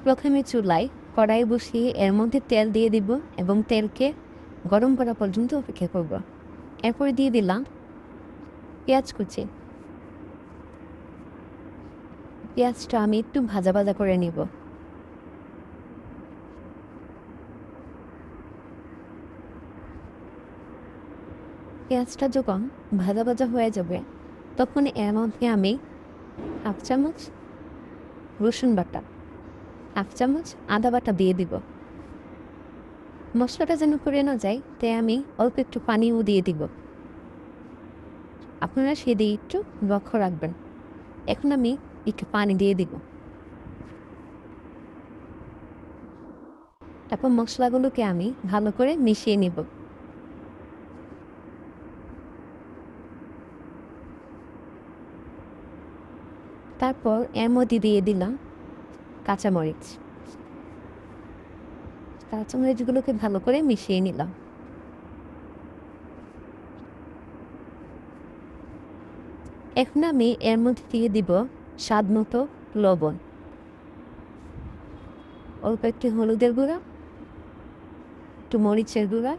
প্রথমে চুলায় কড়াই বসিয়ে এর মধ্যে তেল দিয়ে দিব এবং তেলকে গরম করা পর্যন্ত অপেক্ষা করব। এরপরে দিয়ে দিলাম পেঁয়াজ কুচি। পেঁয়াজটা আমি একটু ভাজা ভাজা করে নিব। পেঁয়াজটা যখন ভাজা ভাজা হয়ে যাবে তখন এর মধ্যে আমি হাফ চামচ রসুন বাটা, হাফ চামচ আদা বাটা দিয়ে দিব। মশলাটা যেন পুড়ে না যায় তাই আমি অল্প একটু পানিও দিয়ে দিব। আপনারা সেদিকে একটু লক্ষ্য রাখবেন। এখন আমি একটু পানি দিয়ে দিব। তারপর মশলাগুলোকে আমি ভালো করে মিশিয়ে নেব। তারপর এর মধ্যে দিয়ে দিলাম কাঁচামরিচ। কাঁচামরিচগুলোকে ভালো করে মিশিয়ে নিলাম। এখন আমি এর মধ্যে দিয়ে দিব স্বাদ মতো লবণ, অল্প একটু হলুদের গুঁড়া, একটু মরিচের গুঁড়া,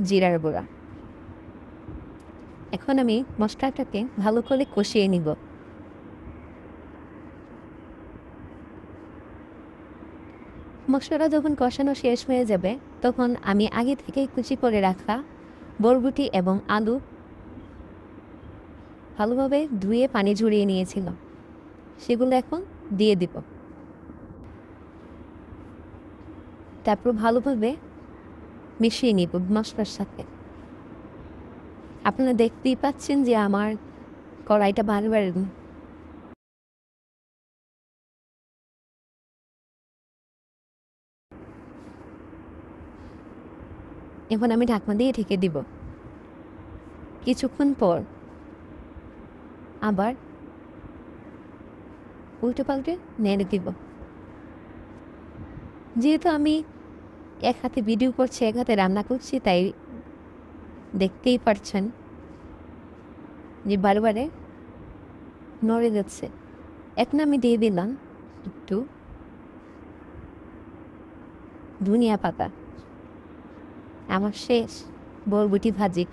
জিরার গুঁড়া। এখন আমি মশলাটাকে ভালো করে কষিয়ে নিব। মশলাটা যখন কষানো শেষ হয়ে যাবে তখন আমি আগে থেকে কুচি করে রাখা বরবটি এবং আলু ভালোভাবে ধুয়ে পানি ঝরিয়ে নিয়েছিলাম, সেগুলো এখন দিয়ে দিব। তারপর ভালোভাবে মিশিয়ে নিব মশলার সাথে। আপনারা দেখতেই পাচ্ছেন যে আমার কড়াইটা বারবার এখন আমি ঢাকনা দিয়ে ঢেকে দিব। কিছুক্ষণ পর আবার উল্টে পাল্টে নেড়ে দিব। যেহেতু আমি এক হাতে ভিডিও করছি এক হাতে রান্না করছি তাই দেখতেই পারছেন যে বারবারে নড়ে যাচ্ছে। এখন আমি দিয়ে দিলাম একটু ধনিয়া পাতা। আমার শেষ বরবটি ভাজি।